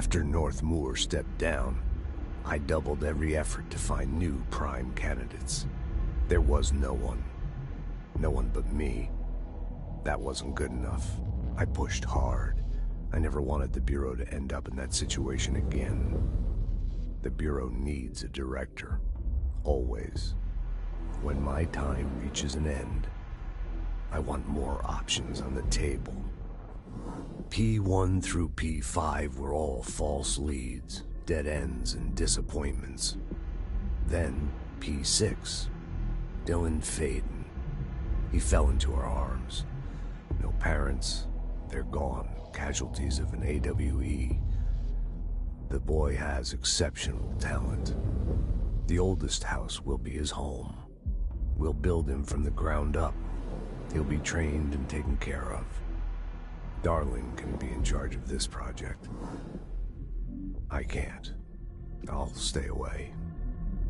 After North Moore stepped down, I doubled every effort to find new prime candidates. There was no one. No one but me. That wasn't good enough. I pushed hard. I never wanted the Bureau to end up in that situation again. The Bureau needs a director. Always. When my time reaches an end, I want more options on the table. P1 through P5 were all false leads, dead ends, and disappointments. Then P6, Dylan Faden. He fell into our arms. No parents, they're gone, casualties of an AWE. The boy has exceptional talent. The oldest house will be his home. We'll build him from the ground up. He'll be trained and taken care of. Darling can be in charge of this project. I can't. I'll stay away.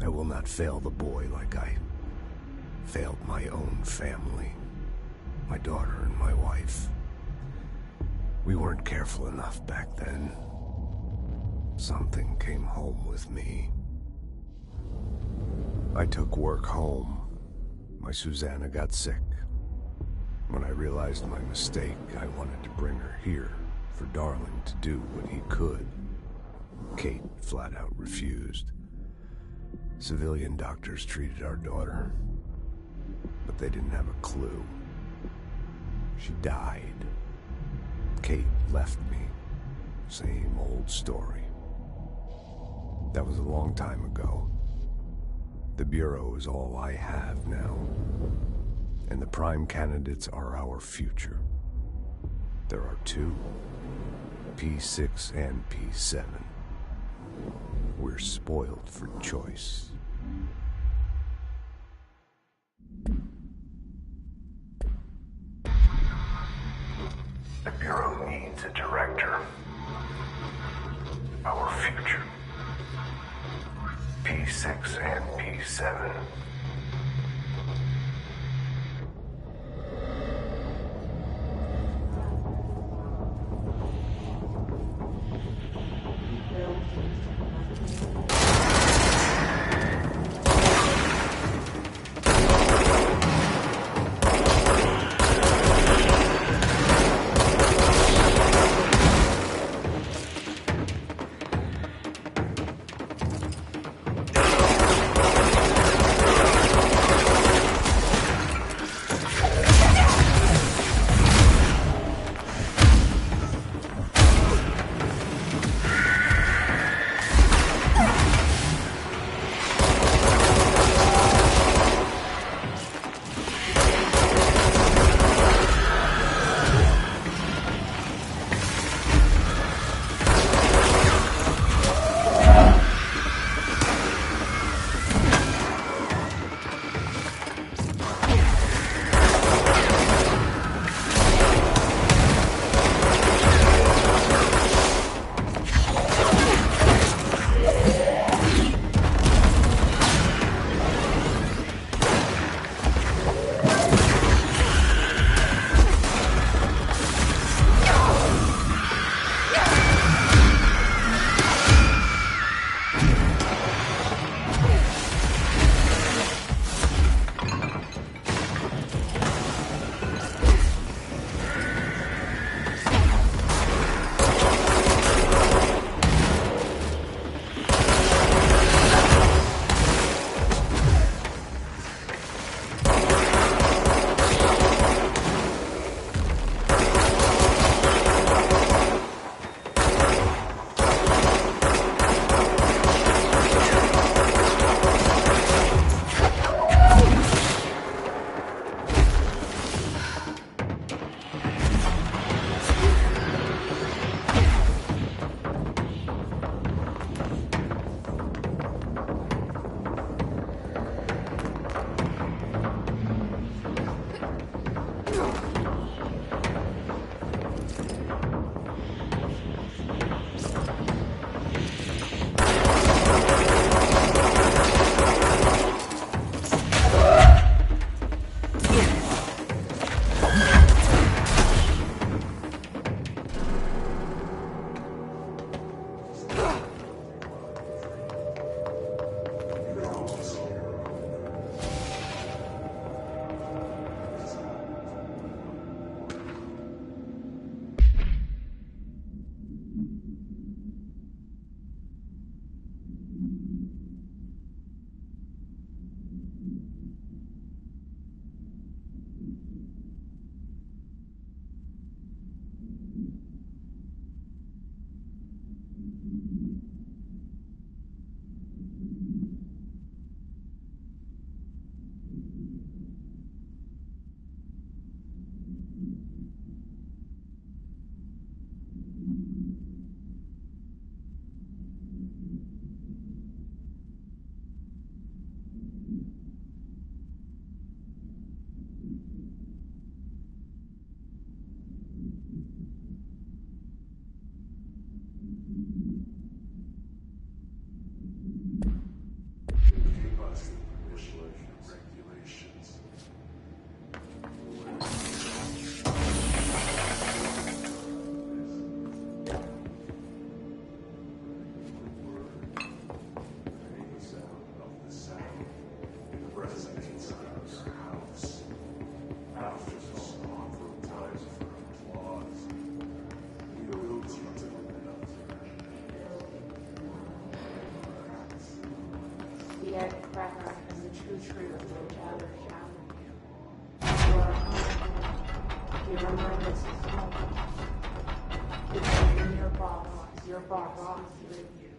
I will not fail the boy like I failed my own family, my daughter and my wife. We weren't careful enough back then. Something came home with me. I took work home. My Susanna got sick. When I realized my mistake, I wanted to bring her here for Darling to do what he could. Kate flat out refused. Civilian doctors treated our daughter, but they didn't have a clue. She died. Kate left me. Same old story. That was a long time ago. The Bureau is all I have now. And the prime candidates are our future. There are two, P6 and P7. We're spoiled for choice. The Bureau needs a director. Our future. P6 and P7. You remember this is your boss with you.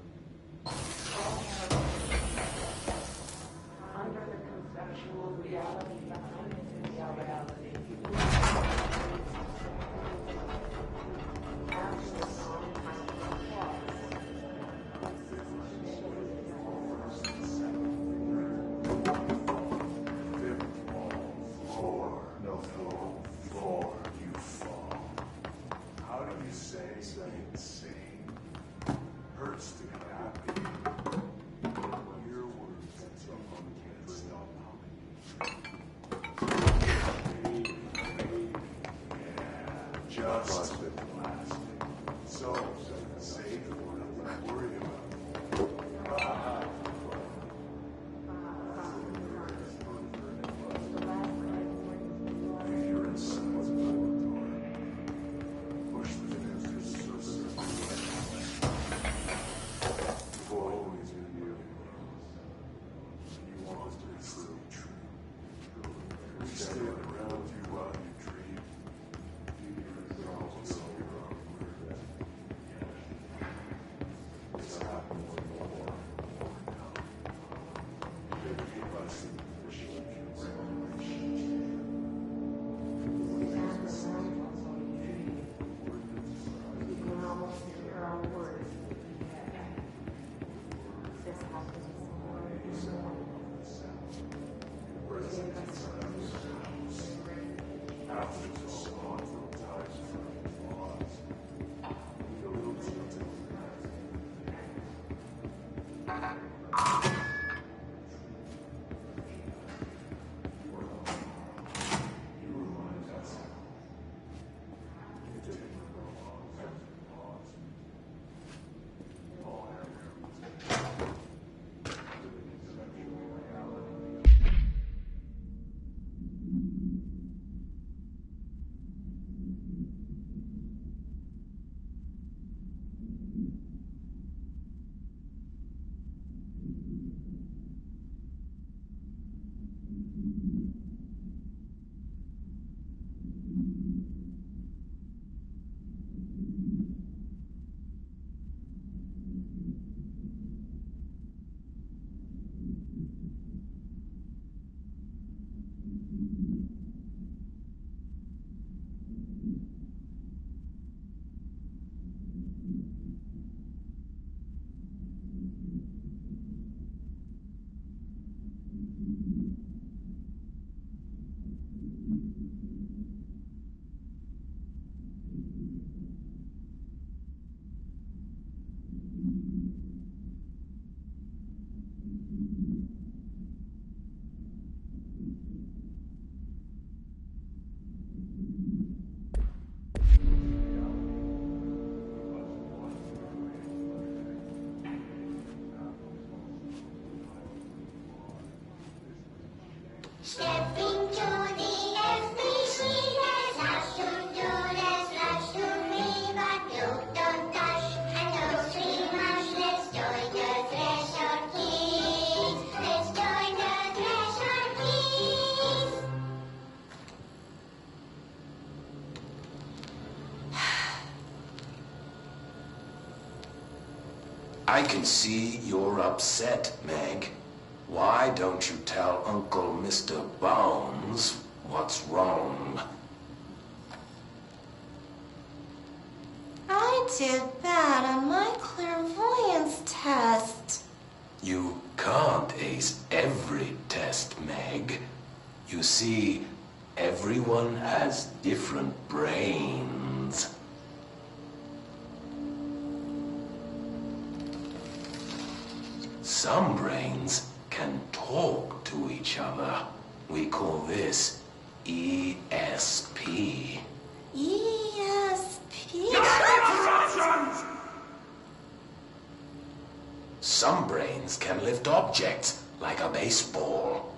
Under the conceptual reality behind reality. I can see you're upset, Meg. Why don't you tell Uncle Mr. Bones what's wrong? I did bad on my clairvoyance test. You can't ace every test, Meg. You see, everyone has different brains. Some brains can talk to each other. We call this ESP. ESP? Some brains can lift objects like a baseball.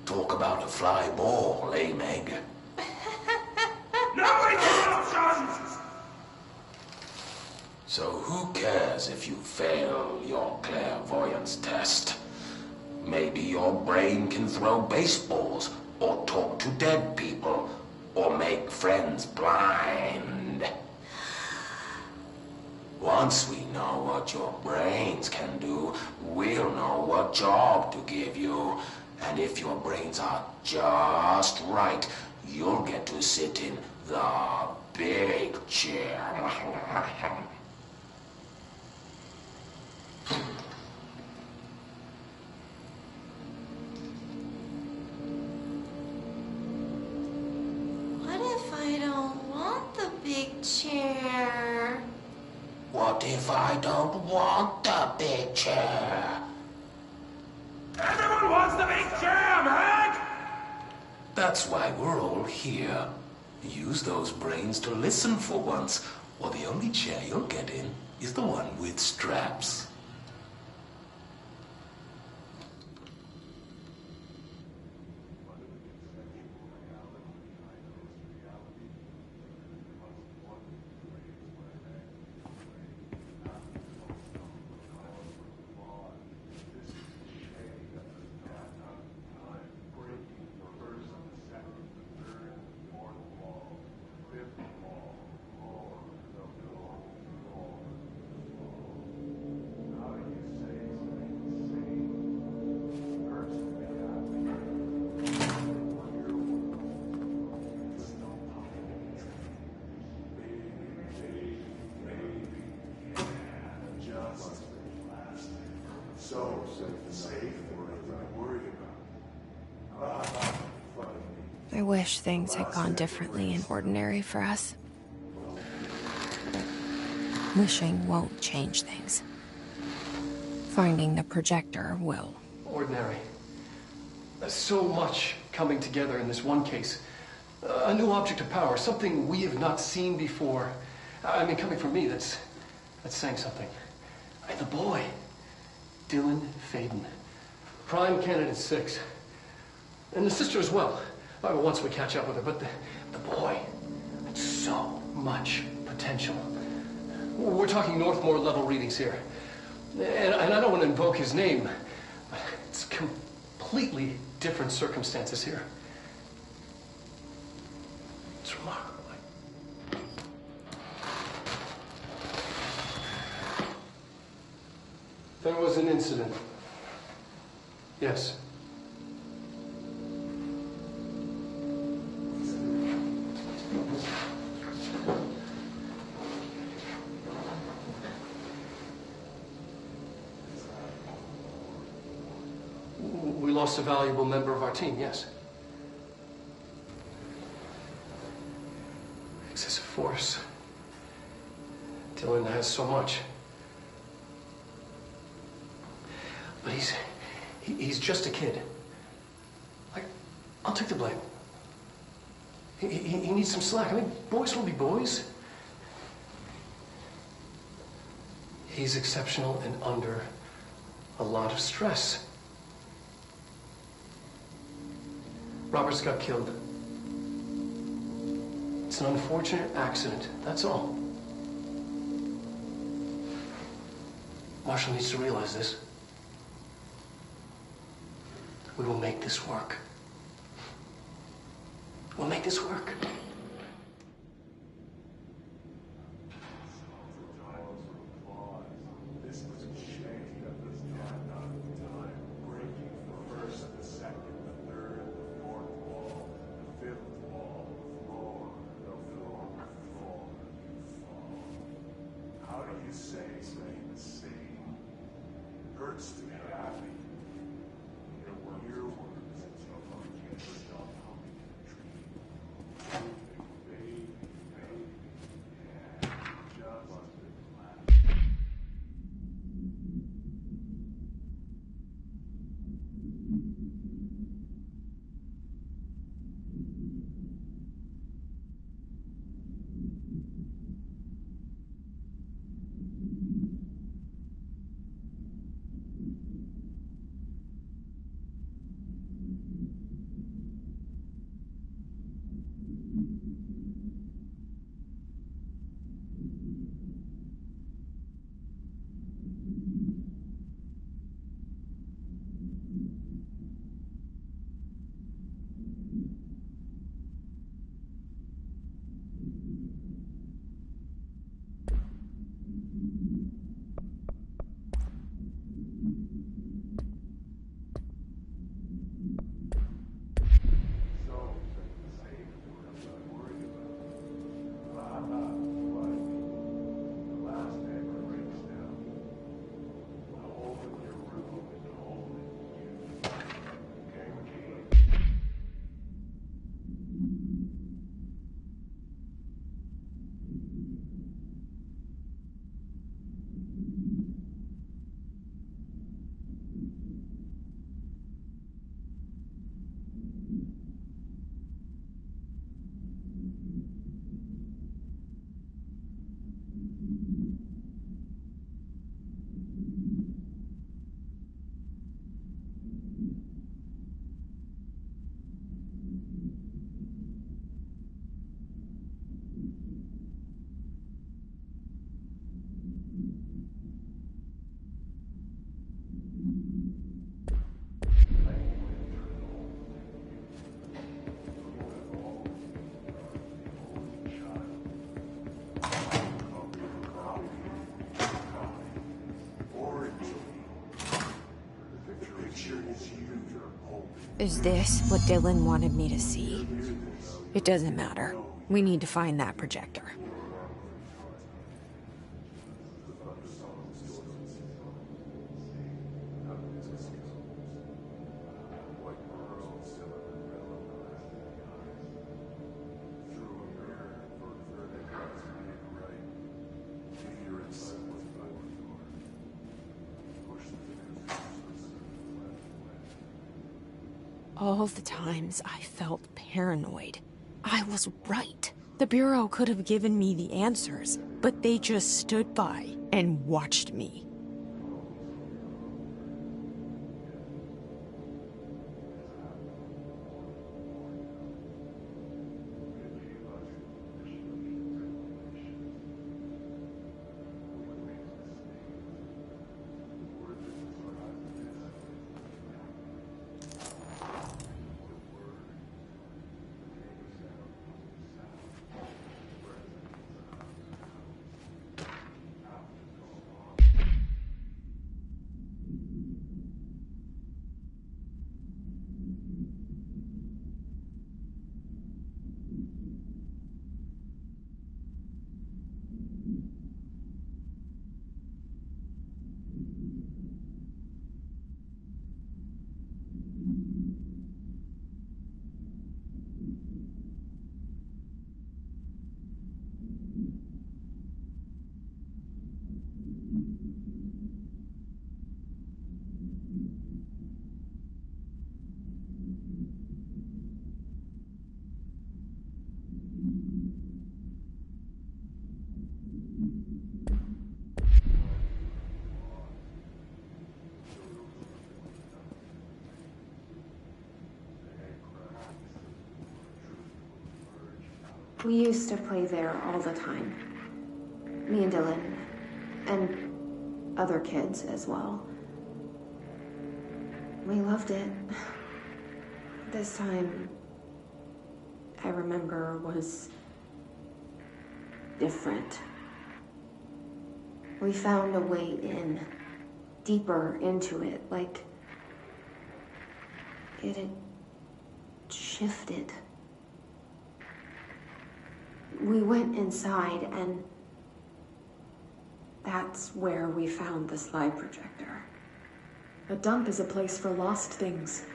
Talk about a fly ball, eh, Meg? No interruptions! So who cares if you fail your clairvoyance test? Maybe your brain can throw baseballs, or talk to dead people, or make friends blind. Once we know what your brains can do, we'll know what job to give you. And if your brains are just right, you'll get to sit in the big chair. What if I don't want the big chair? What if I don't want the big chair? Everyone wants the big chair, Hank! That's why we're all here. Use those brains to listen for once, or the only chair you'll get in is the one with straps. So safe for anything to worry about. I wish things had gone differently and ordinary for us. Wishing won't change things. Finding the projector will. Ordinary. So much coming together in this one case. A new object of power, something we have not seen before. I mean, coming from me, that's saying something. And the boy, Dylan Faden, prime candidate 6. And the sister as well. Once we catch up with her, but the boy, so much potential. We're talking Northmore level readings here. And I don't want to invoke his name, but it's completely different circumstances here. It's remarkable. There was an incident. Yes. We lost a valuable member of our team, yes. Excessive force. Dylan has so much. But he's just a kid. I'll take the blame. He needs some slack. I mean, boys will be boys. He's exceptional and under a lot of stress. Roberts got killed. It's an unfortunate accident, that's all. Marshall needs to realize this. We will make this work. We'll make this work. This was a shame that was not time. Breaking the first, the second, the third, the fourth wall, the fifth wall, the floor, the floor. How do you say staying the same? Hurts to be happy. Your words that so far can't stop humming in a dream. Baby, yeah, just laugh. Is this what Dylan wanted me to see? It doesn't matter. We need to find that projector. All the times I felt paranoid, I was right. The Bureau could have given me the answers, but they just stood by and watched me. We used to play there all the time. Me and Dylan, and other kids as well. We loved it. This time, I remember, was different. We found a way in, deeper into it, like it had shifted. We went inside, and that's where we found the slide projector. A dump is a place for lost things.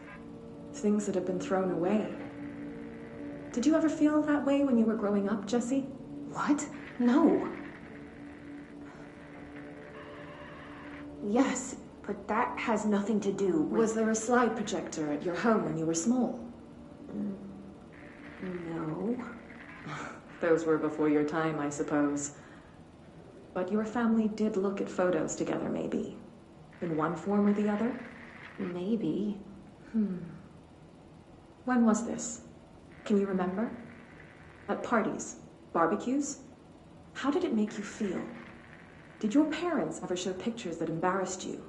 Things that have been thrown away. Did you ever feel that way when you were growing up, Jesse? What? No. Yes, but that has nothing to do with... Was there a slide projector at your home when you were small? No. Those were before your time, I suppose. But your family did look at photos together, maybe? In one form or the other? Maybe. When was this? Can you remember? At parties? Barbecues? How did it make you feel? Did your parents ever show pictures that embarrassed you?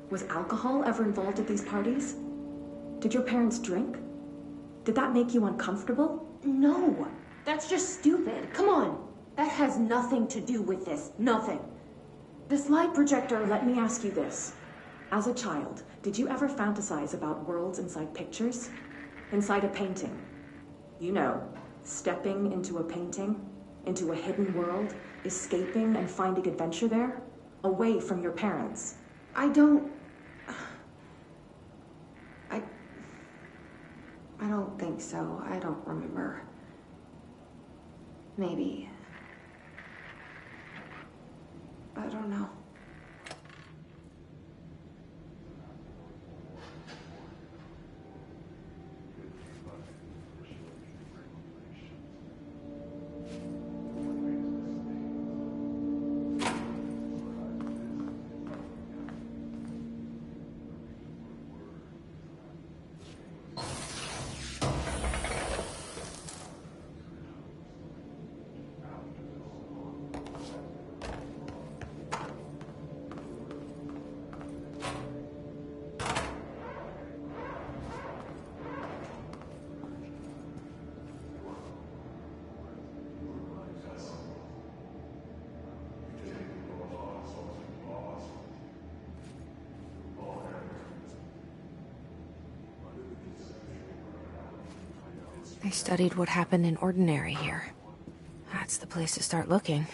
Was alcohol ever involved at these parties? Did your parents drink? Did that make you uncomfortable? No. That's just stupid. Come on. That has nothing to do with this. Nothing. The slide projector, let me ask you this. As a child, did you ever fantasize about worlds inside pictures? Inside a painting? You know, stepping into a painting, into a hidden world, escaping and finding adventure there, away from your parents. I don't think so. I don't remember. Maybe. I don't know. I studied what happened in Ordinary here. That's the place to start looking.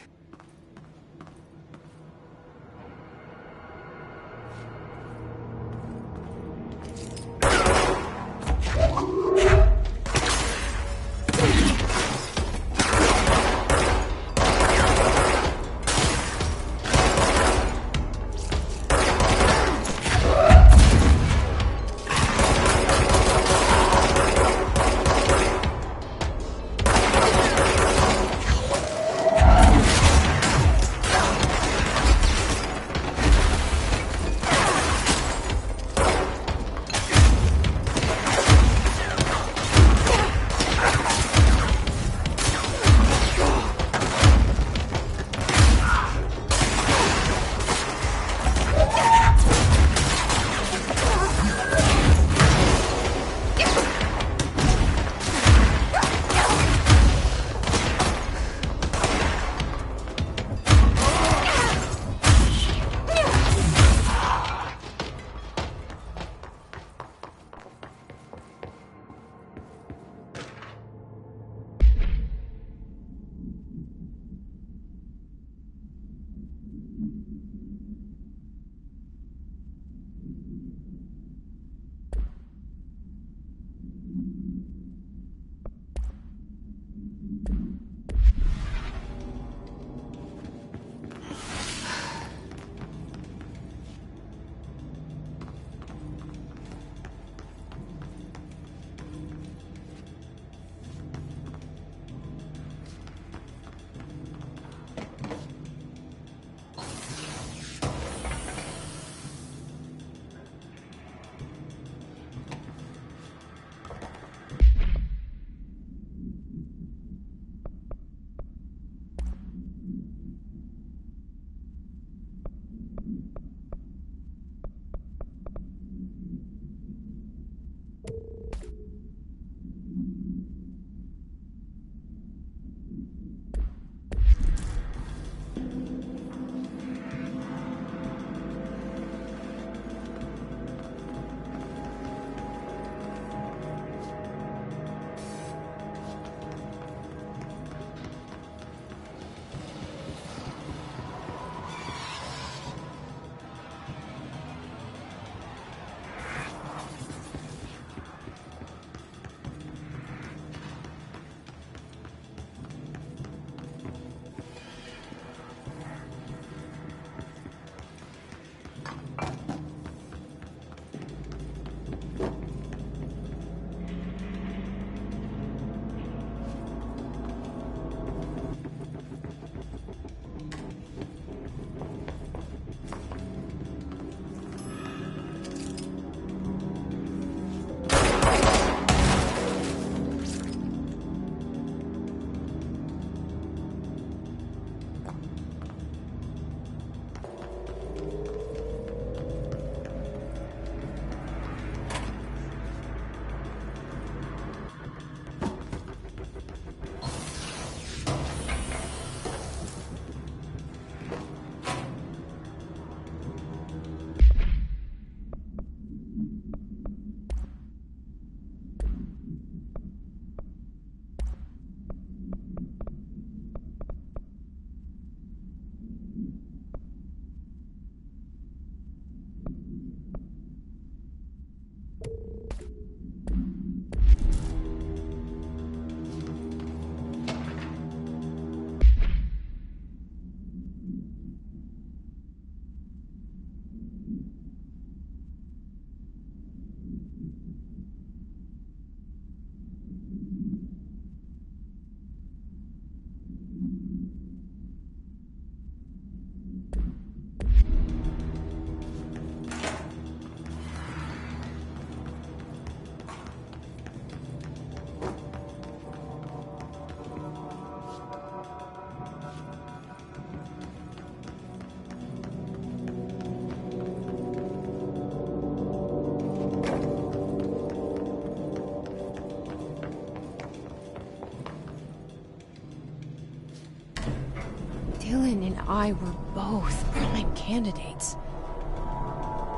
Dylan and I were both prime candidates.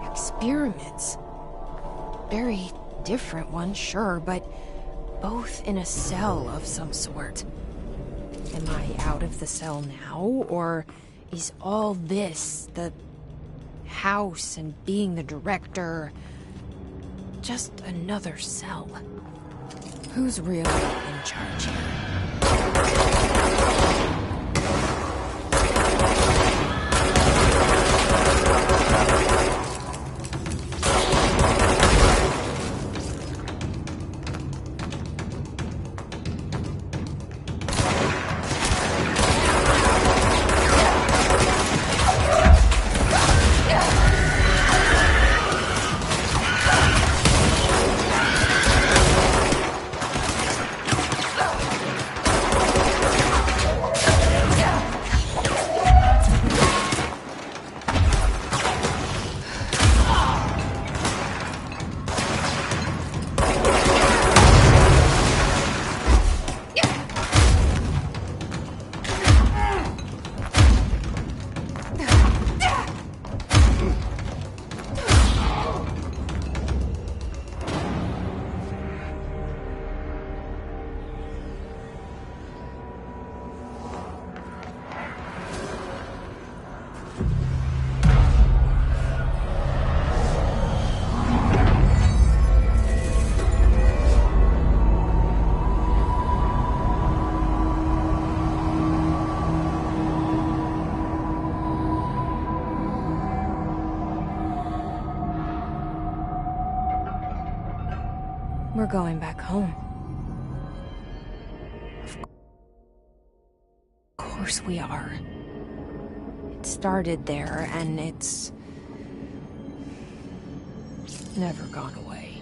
Experiments. Very different ones, sure, but both in a cell of some sort. Am I out of the cell now, or is all this, the house and being the director, just another cell? Who's really in charge here? We're going back home. Of course we are. It started there, and it's never gone away.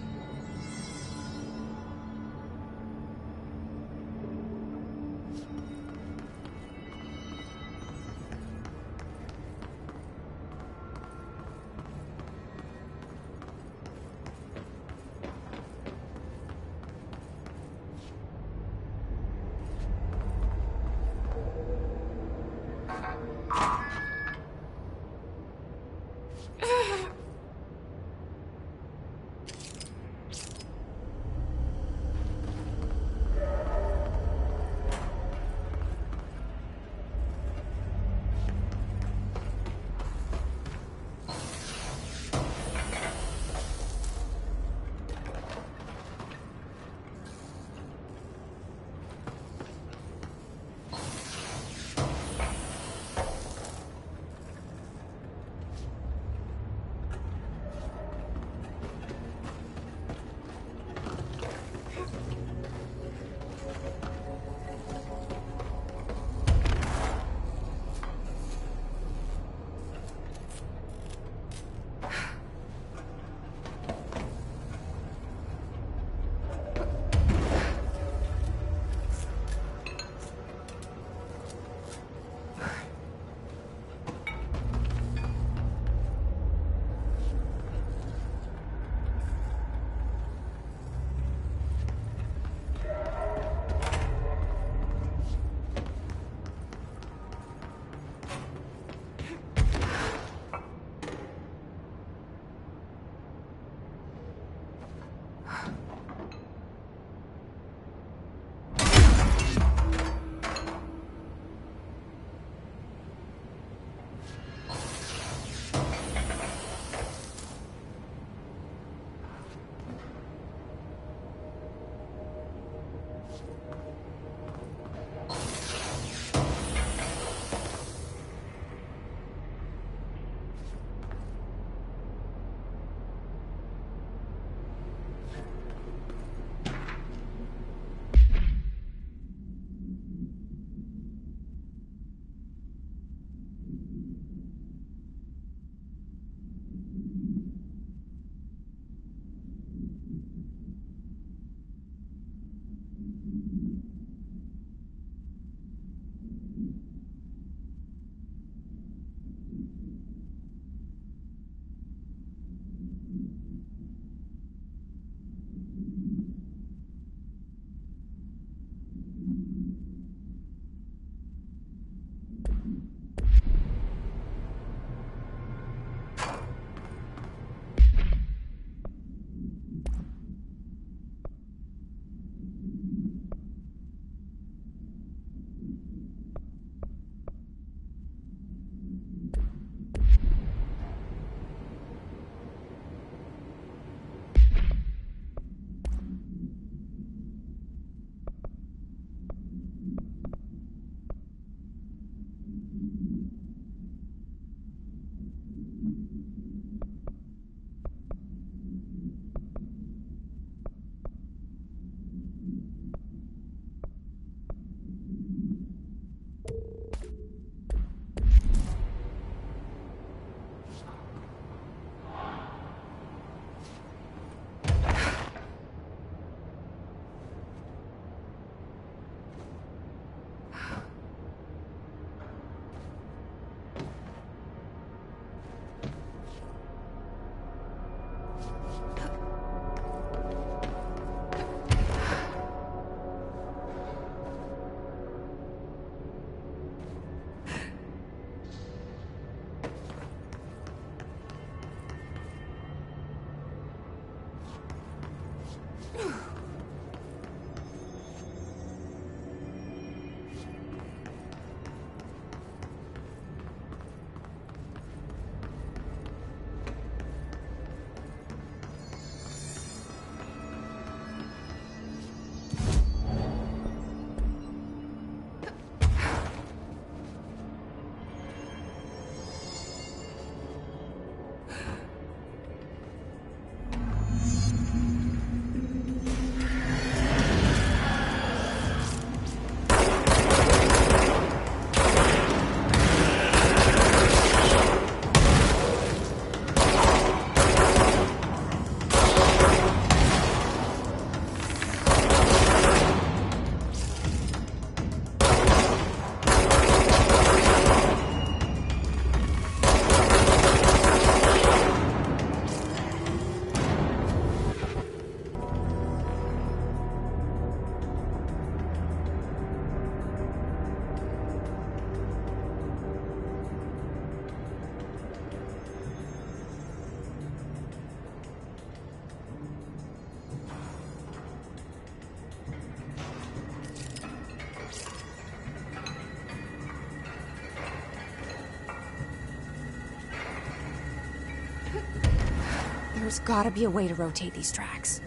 There's gotta be a way to rotate these tracks.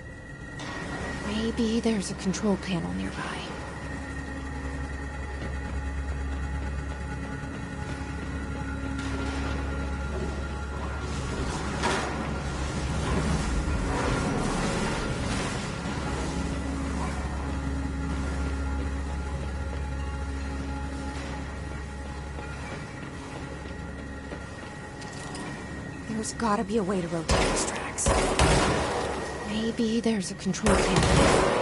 Maybe there's a control panel nearby. There's gotta be a way to rotate these tracks. Maybe there's a control panel nearby.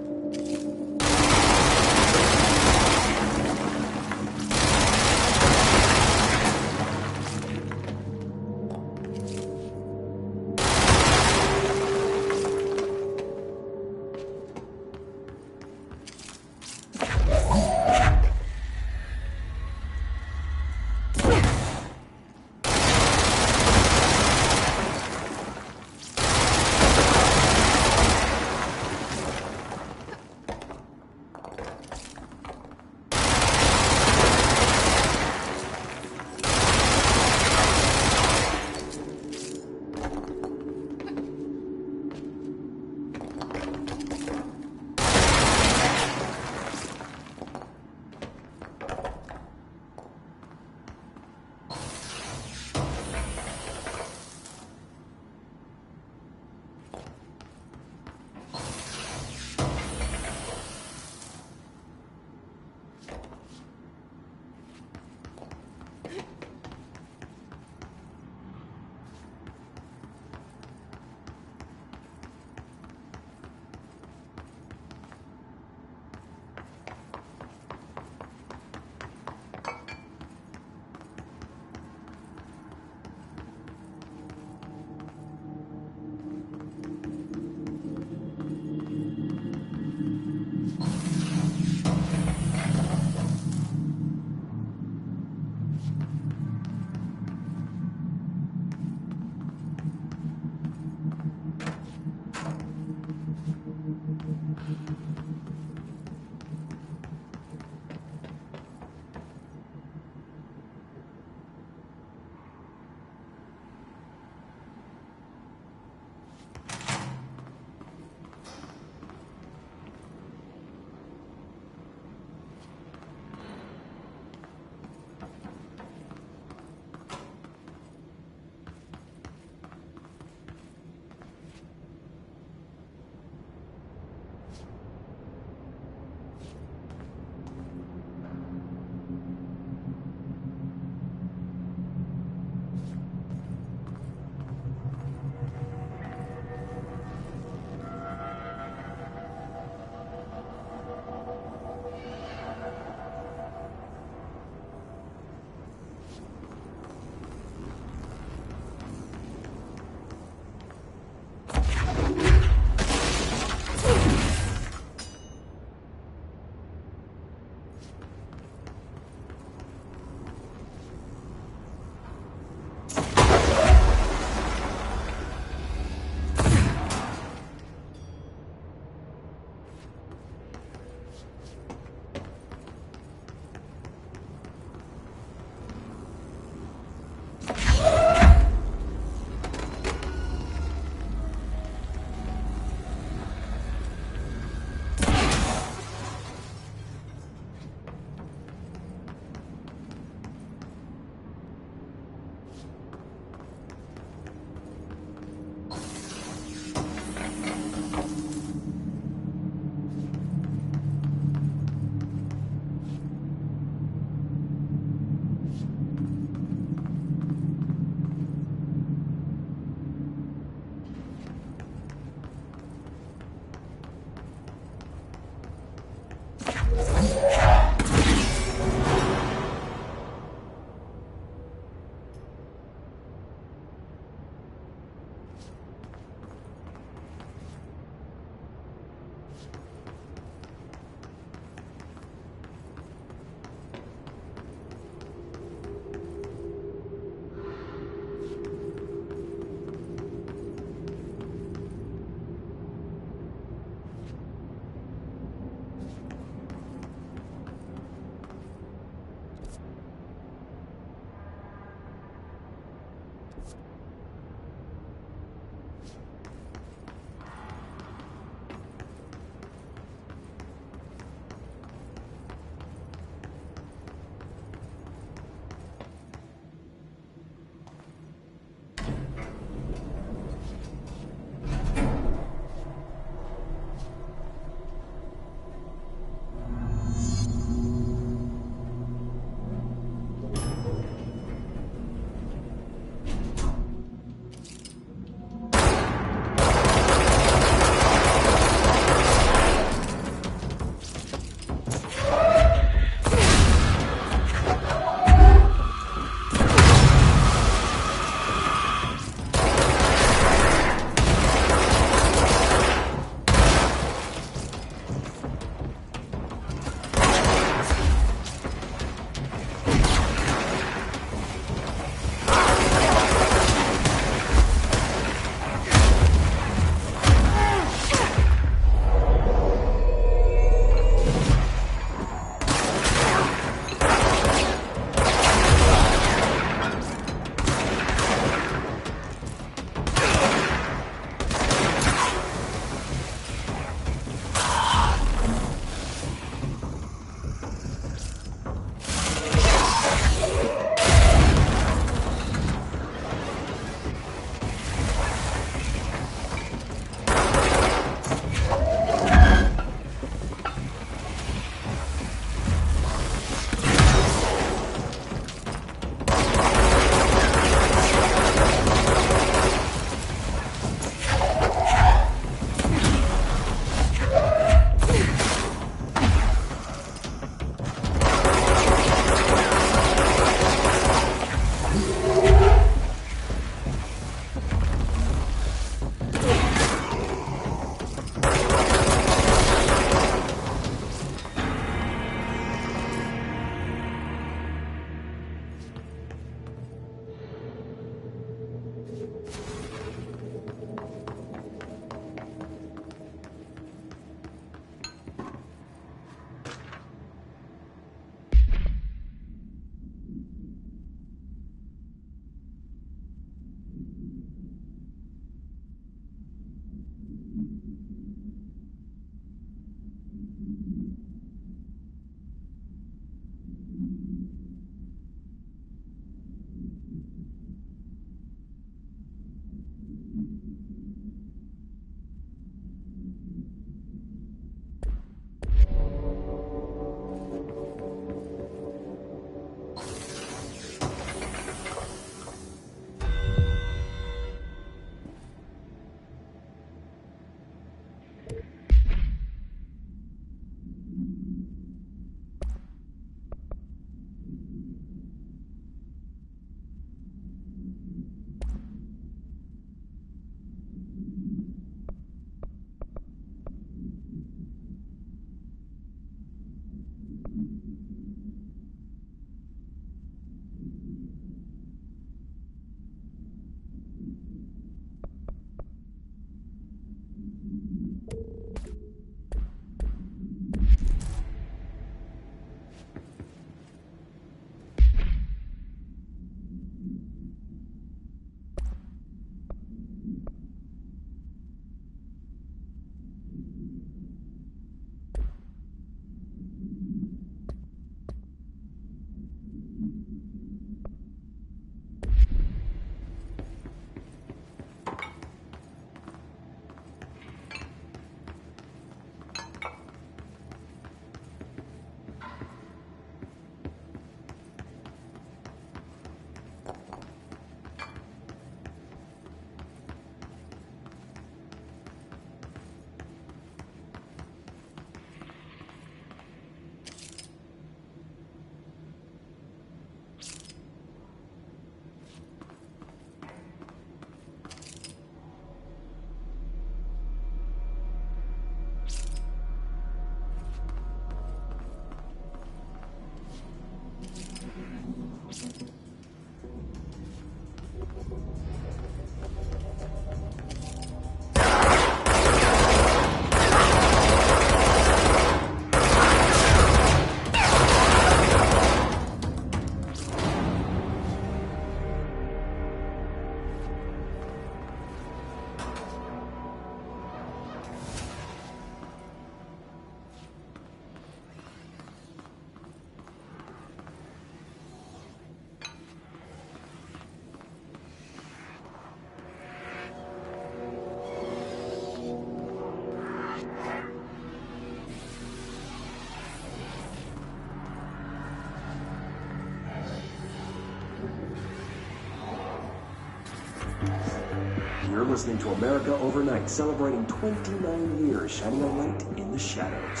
You're listening to America Overnight, celebrating 29 years shining a light in the shadows.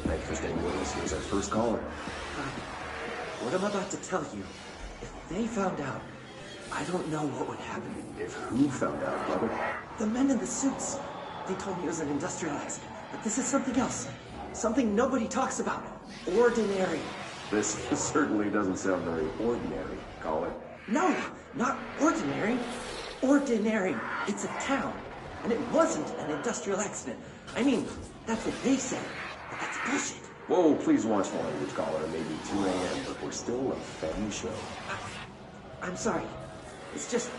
Thanks for staying with us. Here's our first caller. What I'm about to tell you, if they found out, I don't know what would happen. If who found out, brother? The men in the suits. They told me it was an industrial accident, but this is something else. Something nobody talks about. Ordinary. This certainly doesn't sound very ordinary, caller. No, not ordinary. Ordinary. It's a town. And it wasn't an industrial accident. I mean, that's what they said. But that's bullshit. Whoa, please watch the language, caller. It may be 2 a.m., but we're still a family show. I'm sorry. It's just,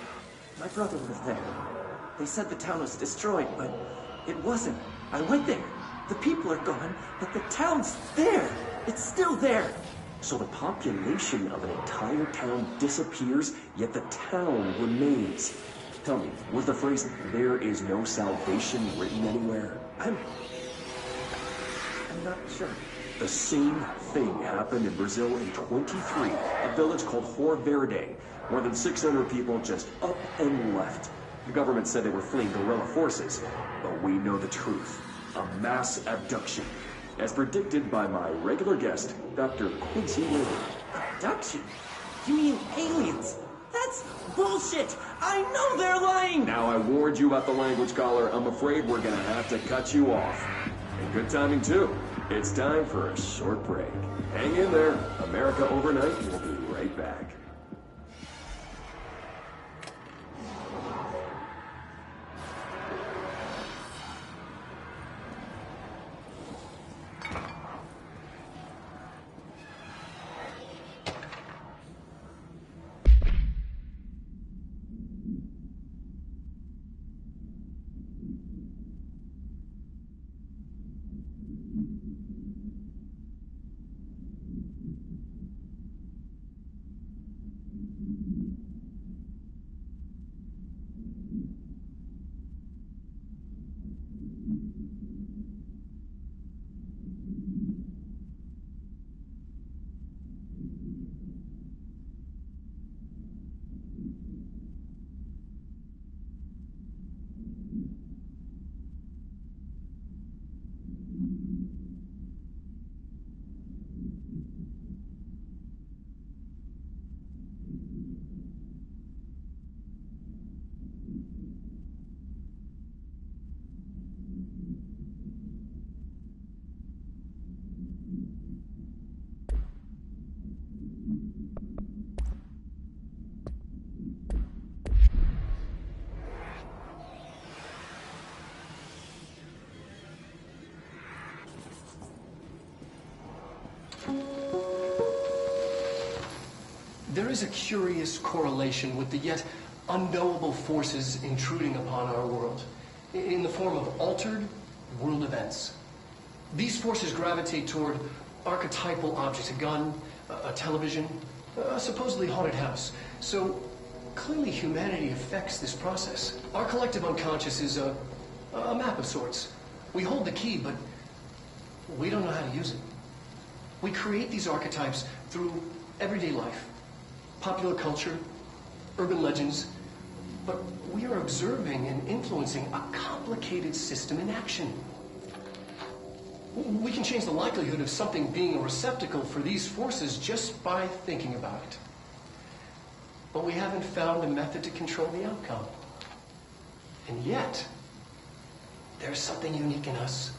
my brother was there. They said the town was destroyed, but it wasn't. I went there. The people are gone, but the town's there. It's still there. So the population of an entire town disappears, yet the town remains. Tell me, was the phrase, "there is no salvation," written anywhere? I'm not sure. The same thing happened in Brazil in 23, a village called Rio Verde. More than 600 people just up and left. The government said they were fleeing guerrilla forces, but we know the truth. A mass abduction, as predicted by my regular guest, Dr. Quincy Lily. Abduction? You mean aliens? That's bullshit! I know they're lying! Now I warned you about the language, caller. I'm afraid we're gonna have to cut you off. And good timing, too. It's time for a short break. Hang in there. America Overnight will be right back. There is a curious correlation with the yet unknowable forces intruding upon our world in the form of altered world events. These forces gravitate toward archetypal objects, a gun, a television, a supposedly haunted house. So clearly humanity affects this process. Our collective unconscious is a map of sorts. We hold the key, but we don't know how to use it. We create these archetypes through everyday life, popular culture, urban legends, but we are observing and influencing a complicated system in action. We can change the likelihood of something being a receptacle for these forces just by thinking about it. But we haven't found a method to control the outcome. And yet, there's something unique in us,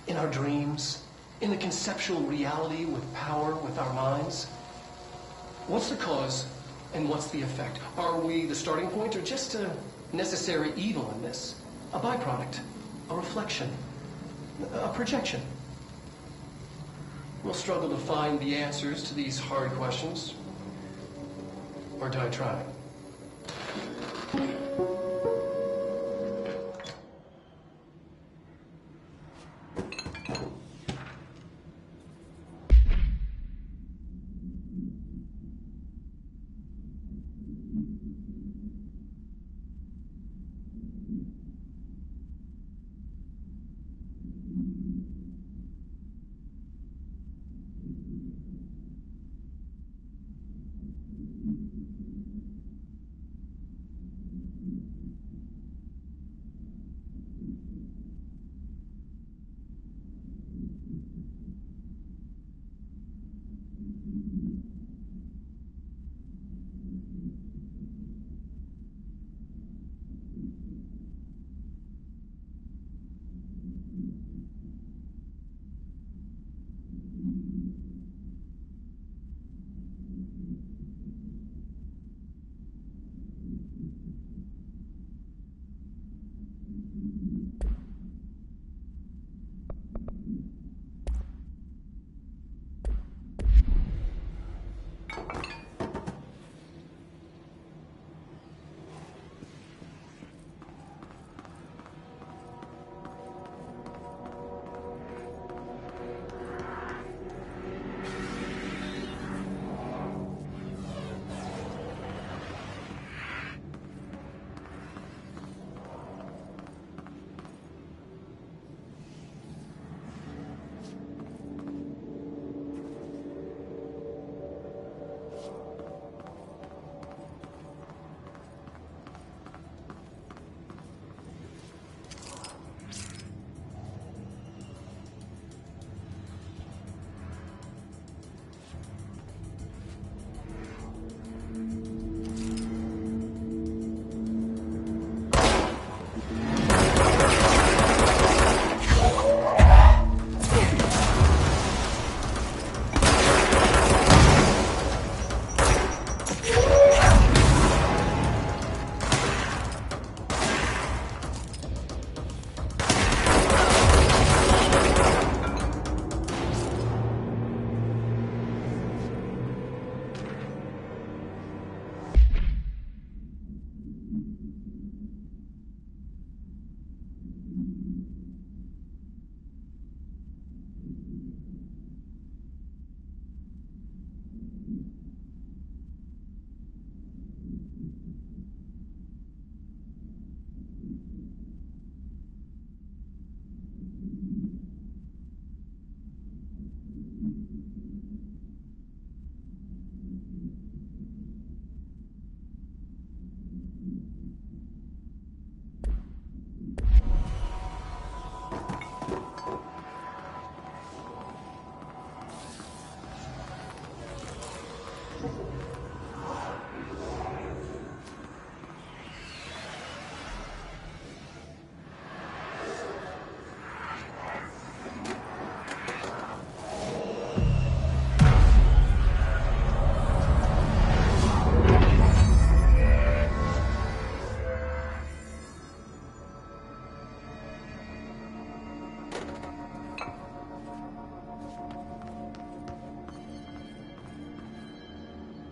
in our dreams, in the conceptual reality with power with our minds. What's the cause and what's the effect? Are we the starting point or just a necessary evil in this? A byproduct, a reflection, a projection? We'll struggle to find the answers to these hard questions. Or do I try?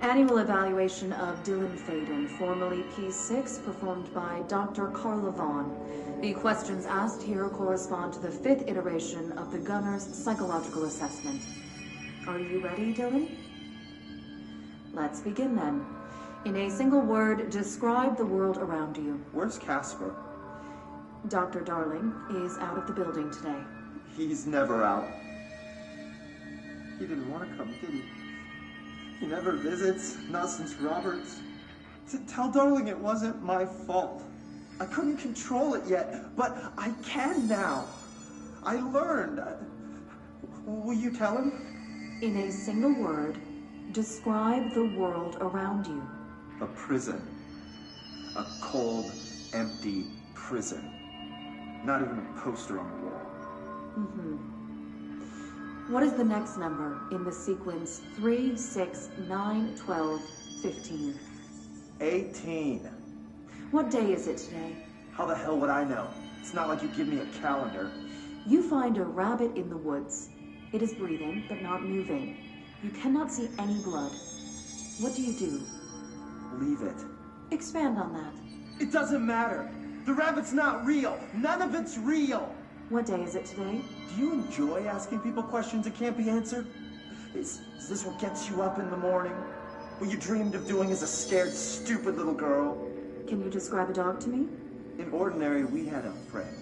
Annual evaluation of Dylan Faden, formerly P6, performed by Dr. Carla Vaughn. The questions asked here correspond to the 5th iteration of the Gunner's psychological assessment. Are you ready, Dylan? Let's begin then. In a single word, describe the world around you. Where's Casper? Dr. Darling is out of the building today. He's never out. He didn't want to come, did he? He never visits, not since Roberts. Tell Darling it wasn't my fault. I couldn't control it yet, but I can now. I learned. Will you tell him? In a single word, describe the world around you. A prison. A cold, empty prison. Not even a poster on the wall. Mm-hmm. What is the next number in the sequence 3, 6, 9, 12, 15? 18. What day is it today? How the hell would I know? It's not like you give me a calendar. You find a rabbit in the woods. It is breathing, but not moving. You cannot see any blood. What do you do? Leave it. Expand on that. It doesn't matter. The rabbit's not real. None of it's real. What day is it today? Do you enjoy asking people questions that can't be answered? Is this what gets you up in the morning? What you dreamed of doing as a scared, stupid little girl? Can you describe a dog to me? In Ordinary, we had a friend.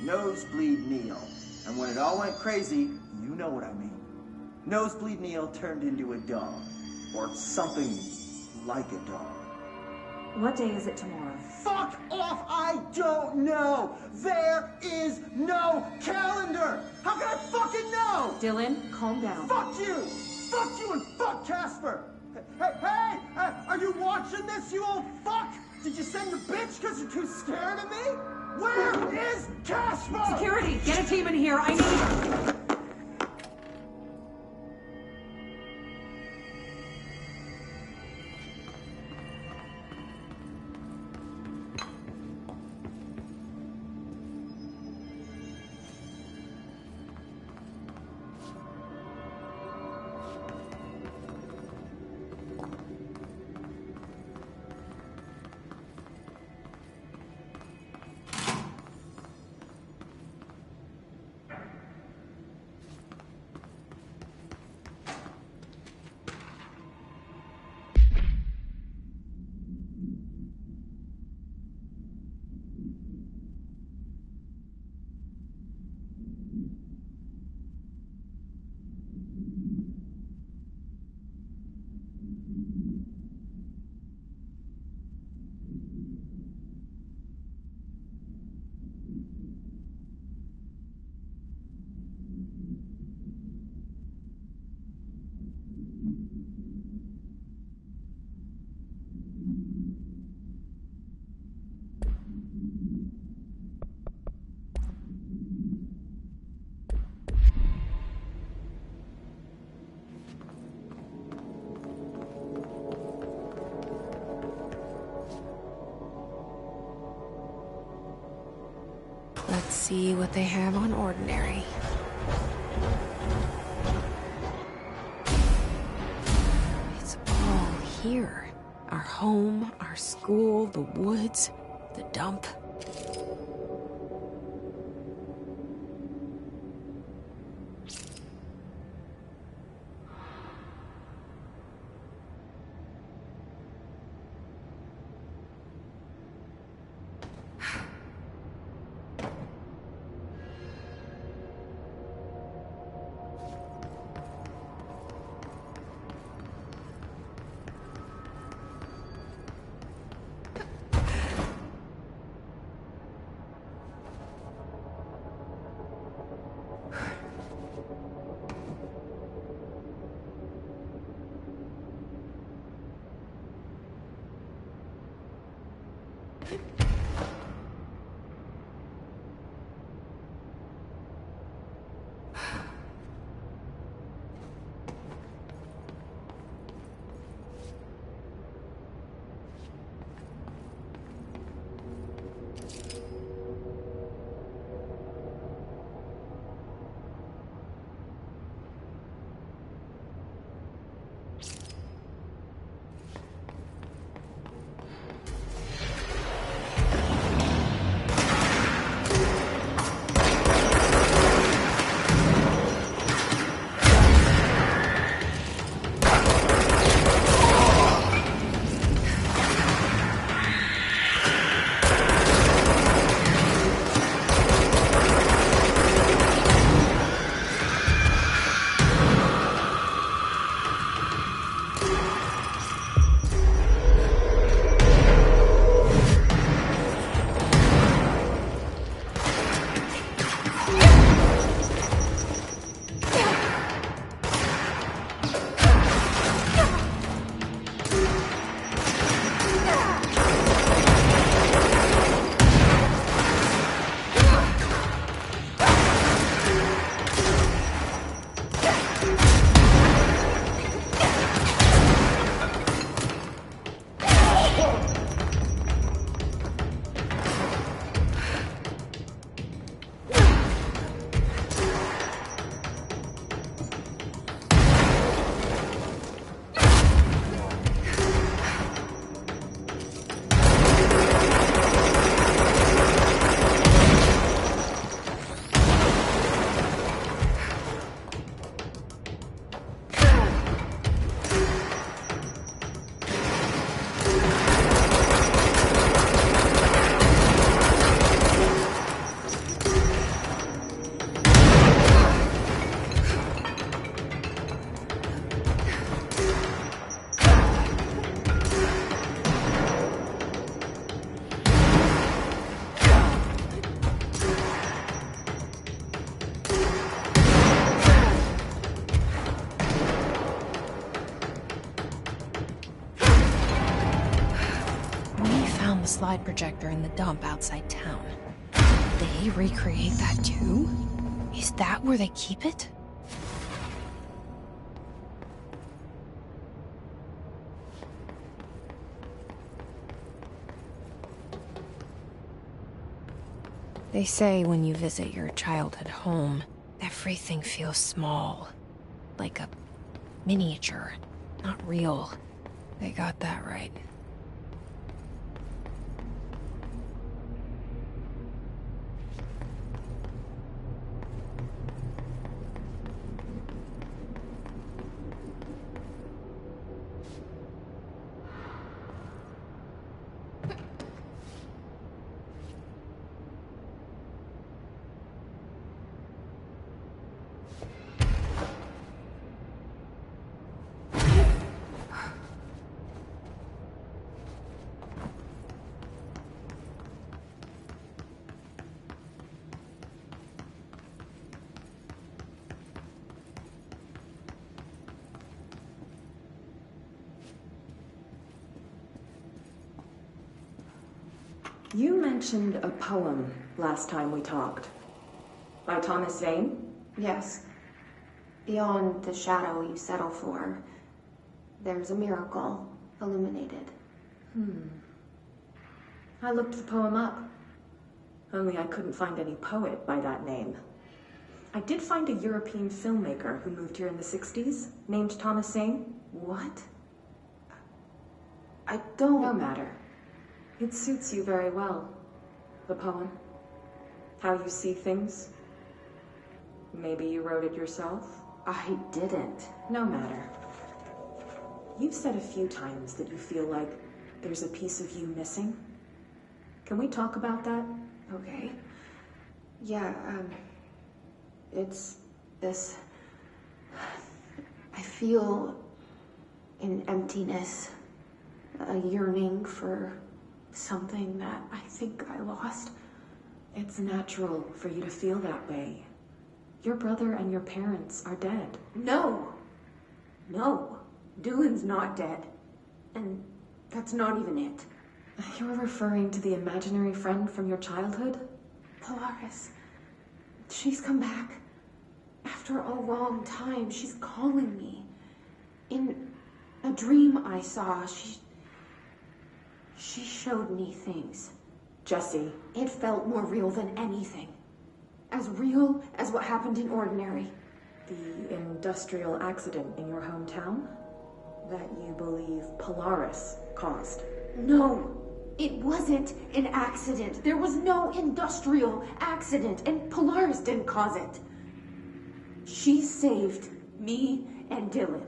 Nosebleed Neil. And when it all went crazy, you know what I mean. Nosebleed Neil turned into a dog. Or something like a dog. What day is it tomorrow? Fuck off! I don't know! There is no calendar! How can I fucking know? Dylan, calm down. Fuck you! Fuck you and fuck Casper! Hey! Are you watching this, you old fuck? Did you send your bitch because you're too scared of me? Where is Casper? Security, get a team in here. I need... Let's see what they have on ordinary. It's all here. Our home, our school, the woods, the dump. Slide projector in the dump outside town. Did they recreate that too? Is that where they keep it? They say when you visit your childhood home, everything feels small. Like a miniature, not real. They got that right. You mentioned a poem last time we talked. By Thomas Zane? Yes. Beyond the shadow you settle for, there's a miracle illuminated. I looked the poem up. Only I couldn't find any poet by that name. I did find a European filmmaker who moved here in the 60s, named Thomas Sane. What? I don't... No matter. It suits you very well. The poem. How you see things. Maybe you wrote it yourself? I didn't. No matter. You've said a few times that you feel like there's a piece of you missing. Can we talk about that? Okay. Yeah, it's this... I feel an emptiness, a yearning for something that I think I lost. It's natural for you to feel that way. Your brother and your parents are dead. No! No. Dylan's not dead. And that's not even it. You're referring to the imaginary friend from your childhood? Polaris. She's come back. After a long time, she's calling me. In a dream I saw, she showed me things. Jesse. It felt more real than anything. As real as what happened in Ordinary. The industrial accident in your hometown? That you believe Polaris caused? No, it wasn't an accident. There was no industrial accident, and Polaris didn't cause it. She saved me and Dylan.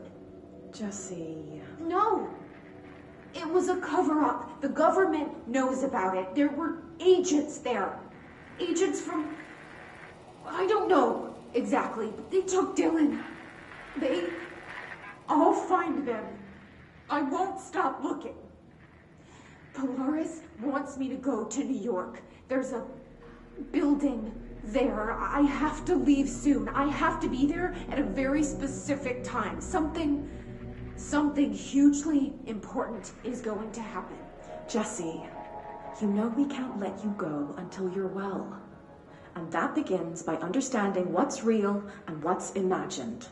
Jesse... No! It was a cover-up. The government knows about it. There were agents there. Agents from... I don't know exactly, but they took Dylan. I'll find them. I won't stop looking. Polaris wants me to go to New York. There's a building there. I have to leave soon. I have to be there at a very specific time. Something hugely important is going to happen. Jesse, you know we can't let you go until you're well. And that begins by understanding what's real and what's imagined.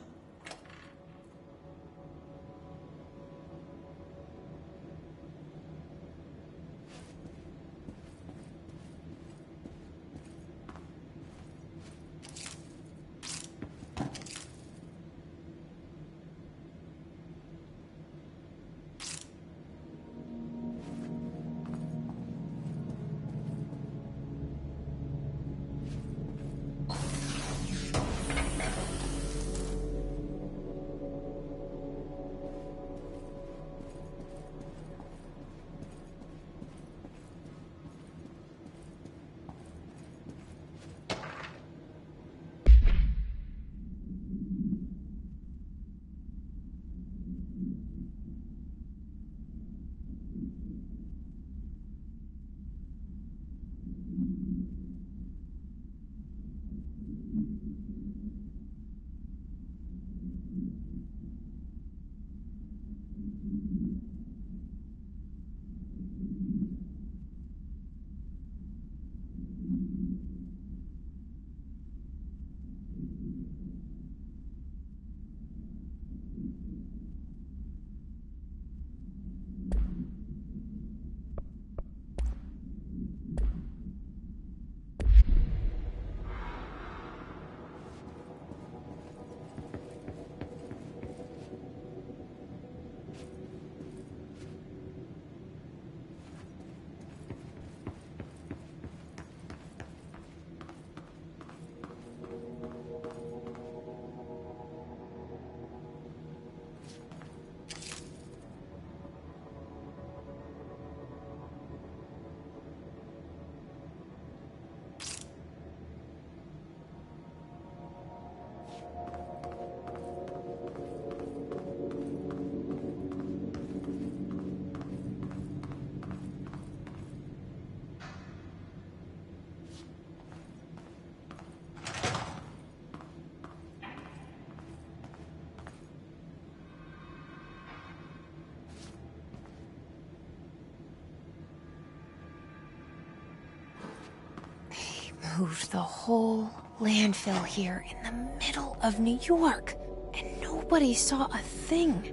Moved the whole landfill here in the middle of New York, and nobody saw a thing.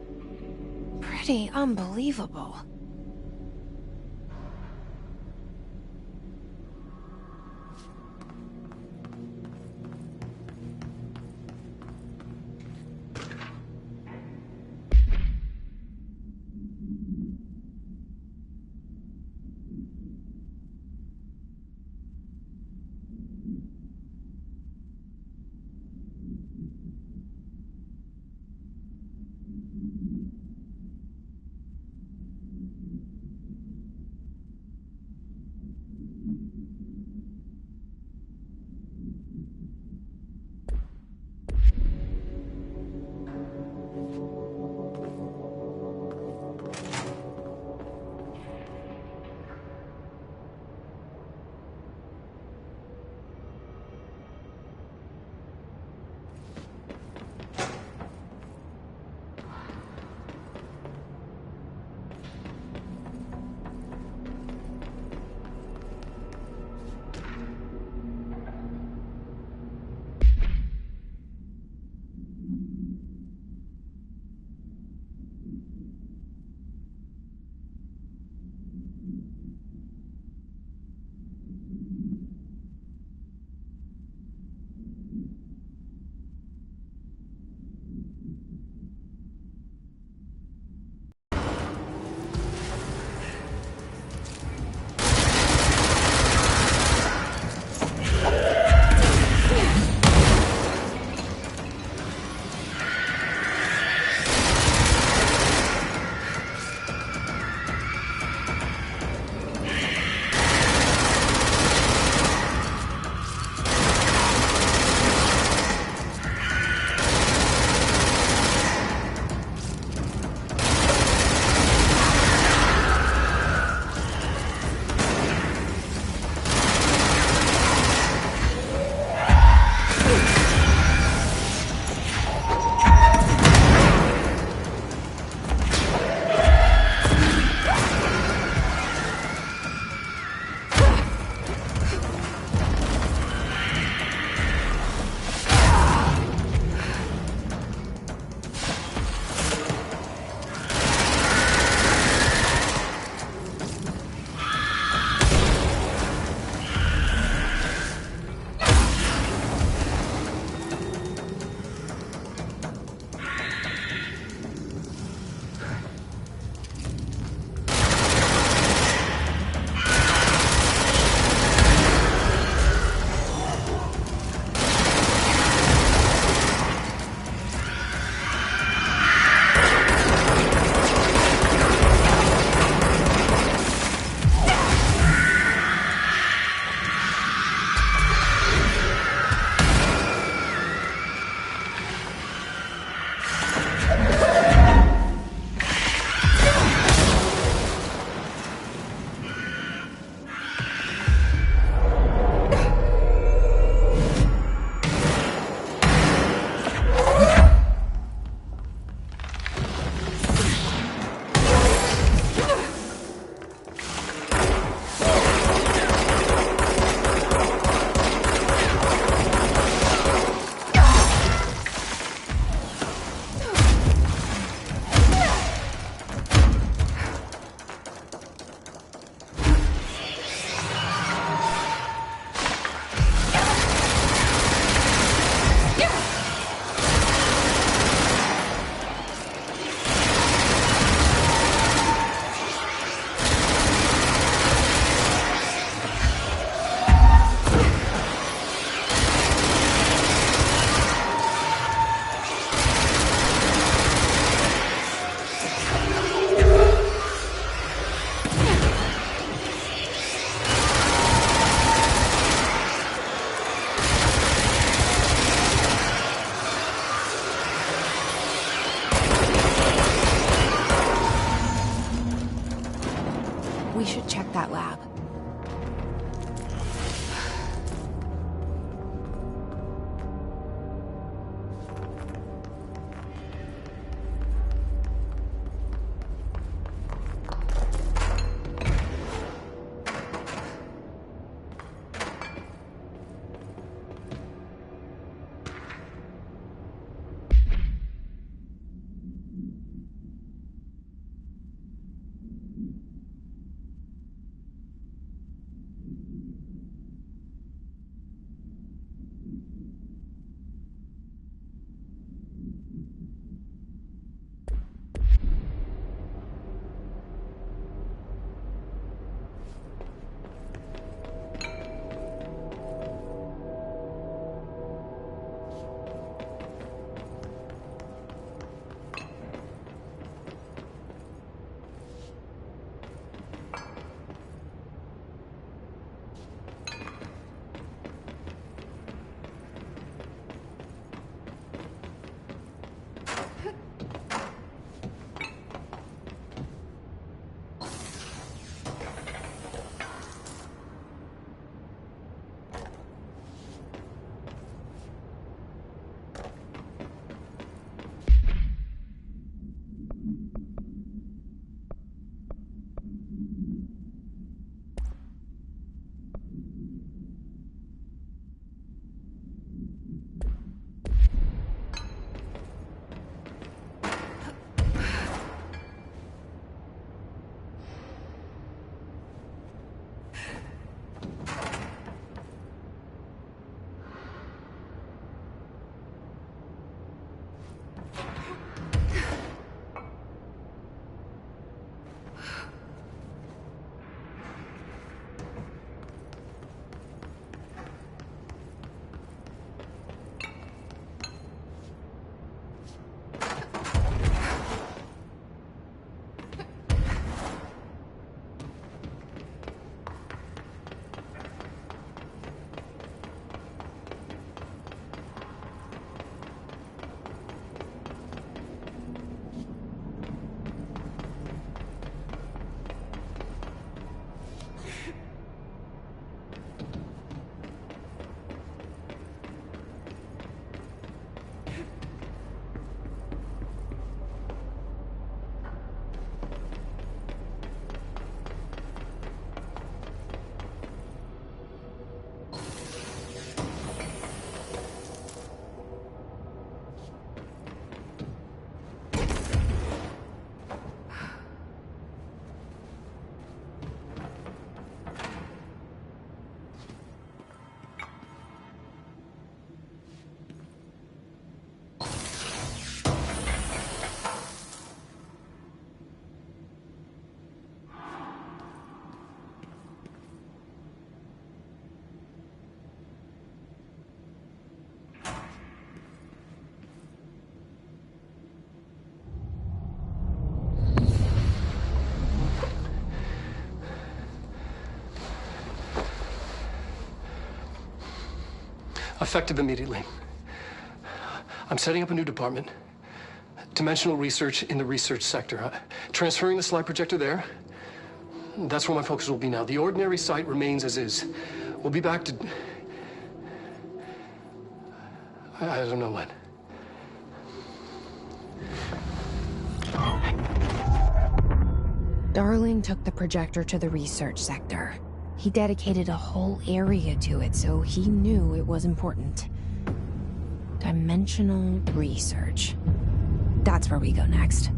Pretty unbelievable. We should check that lab. Effective immediately. I'm setting up a new department. Dimensional research in the research sector. Transferring the slide projector there. That's where my focus will be now. The ordinary site remains as is. We'll be back to... I don't know when. Darling took the projector to the research sector. He dedicated a whole area to it, so he knew it was important. Dimensional research. That's where we go next.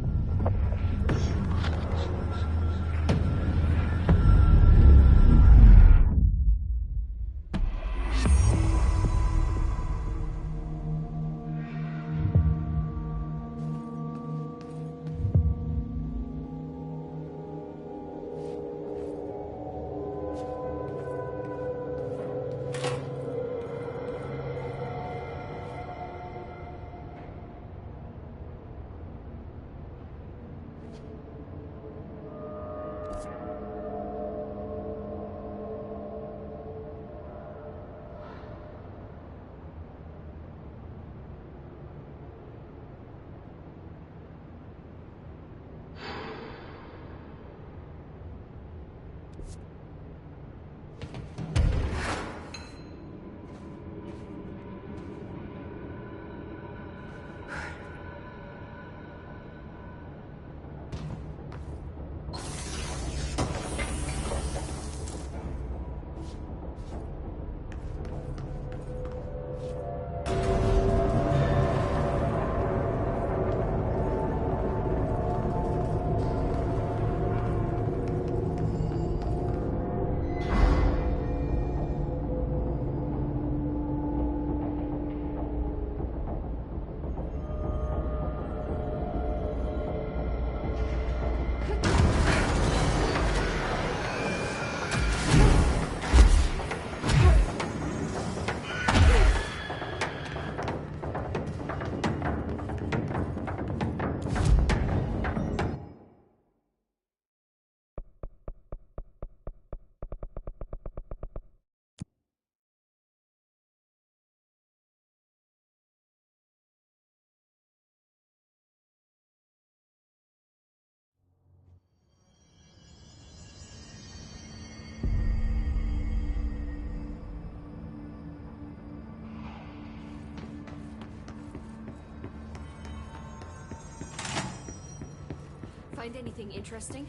Find anything interesting?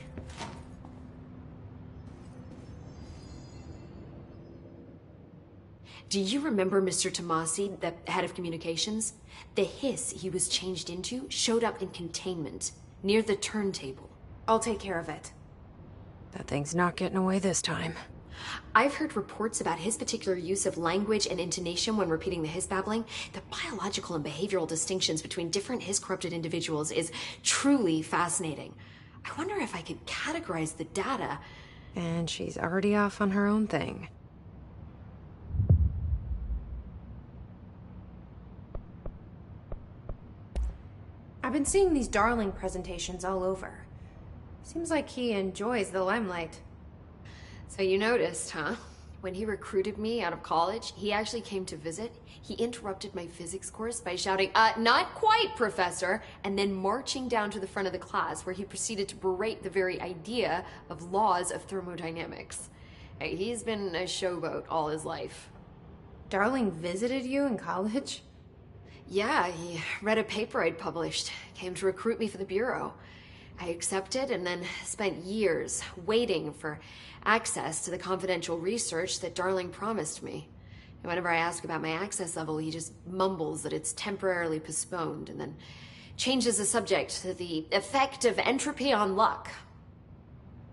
Do you remember Mr. Tomasi, the head of communications? The hiss he was changed into showed up in containment, near the turntable. I'll take care of it. That thing's not getting away this time. I've heard reports about his particular use of language and intonation when repeating the hiss babbling. The biological and behavioral distinctions between different hiss-corrupted individuals is truly fascinating. I wonder if I could categorize the data. And she's already off on her own thing. I've been seeing these Darling presentations all over. Seems like he enjoys the limelight. So you noticed, huh? When he recruited me out of college, he actually came to visit. He interrupted my physics course by shouting, "Not quite, Professor," and then marching down to the front of the class where he proceeded to berate the very idea of laws of thermodynamics. Hey, he's been a showboat all his life. Darling visited you in college? Yeah, he read a paper I'd published, came to recruit me for the Bureau. I accepted and then spent years waiting for access to the confidential research that Darling promised me. And whenever I ask about my access level, he just mumbles that it's temporarily postponed and then changes the subject to the effect of entropy on luck.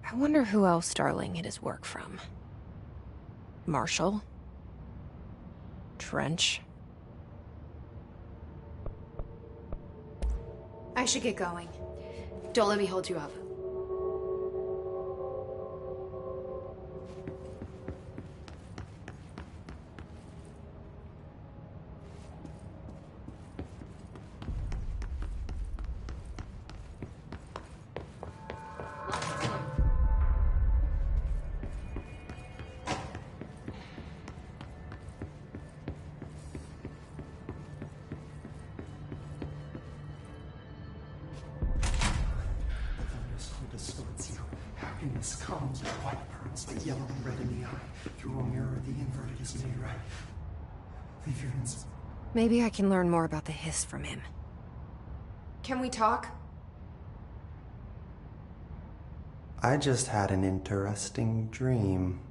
I wonder who else Darling hid his work from. Marshall? Trench? I should get going. Don't let me hold you up. Distorts you. Happiness comes with white pearls, but yellow and red in the eye. Through a mirror, the inverted is made right. Leave your ins. Maybe I can learn more about the hiss from him. Can we talk? I just had an interesting dream.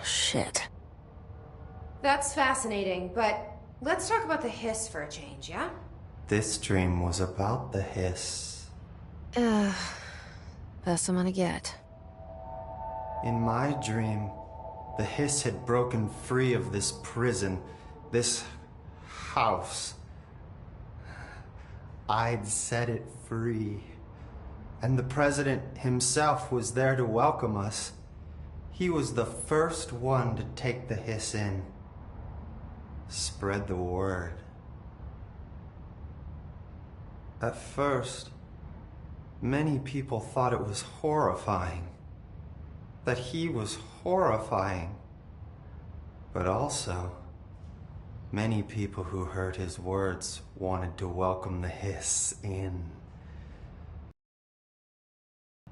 Shit. That's fascinating, but let's talk about the hiss for a change, yeah? This dream was about the hiss. Best I'm gonna get. In my dream, the hiss had broken free of this prison, this house. I'd set it free. And the president himself was there to welcome us. He was the first one to take the hiss in. Spread the word. At first, many people thought it was horrifying. That he was horrifying. But also, many people who heard his words wanted to welcome the hiss in.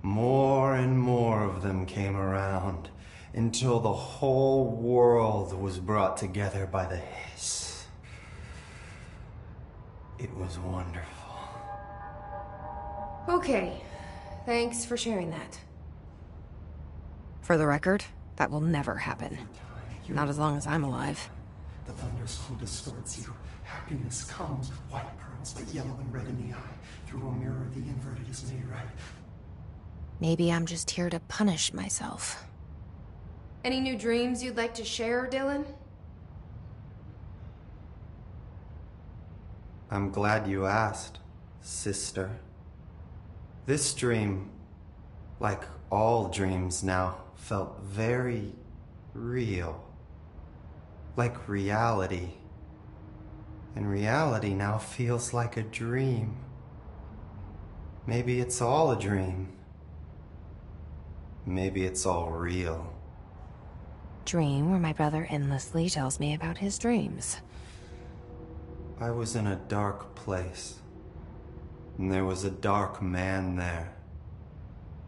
More and more of them came around until the whole world was brought together by the hiss. It was wonderful. Okay, thanks for sharing that. For the record, that will never happen. Not as long as I'm alive. The thunderstorm distorts you. Happiness comes with white pearls, but yellow and red in the eye. Through a mirror, the inverted is made right. Maybe I'm just here to punish myself. Any new dreams you'd like to share, Dylan? I'm glad you asked, sister. This dream, like all dreams now, felt very real. Like reality. And reality now feels like a dream. Maybe it's all a dream. Maybe it's all real. Dream where my brother endlessly tells me about his dreams. I was in a dark place. And there was a dark man there.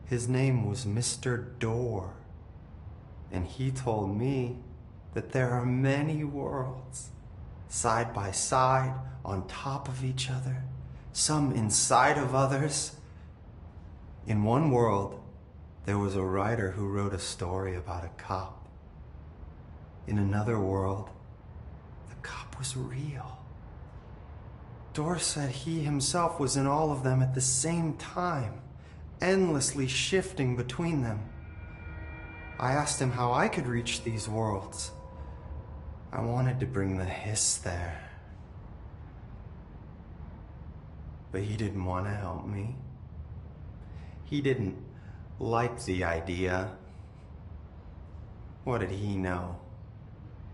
His name was Mr. Door. And he told me that there are many worlds, side by side, on top of each other, some inside of others, In one world, there was a writer who wrote a story about a cop. In another world, the cop was real. Dor said he himself was in all of them at the same time, endlessly shifting between them. I asked him how I could reach these worlds. I wanted to bring the hiss there. But he didn't want to help me. He didn't like the idea. What did he know?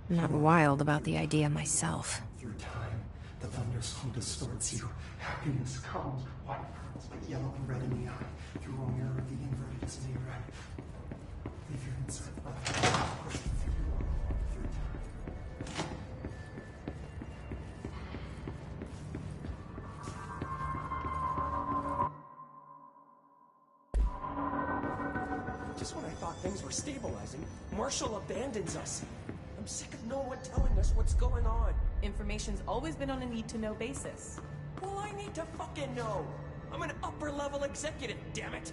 I'm not wild about the idea myself. Through time, the thunderstorm distorts you. Happiness comes, white pearls, but yellow and red in the eye. Through a mirror of the inverted is made right. Leave your insert push through time. Just when I thought things were stabilizing, Marshall abandons us. I'm sick of no one telling us what's going on. Information's always been on a need-to-know basis. Well, I need to fucking know. I'm an upper-level executive, damn it.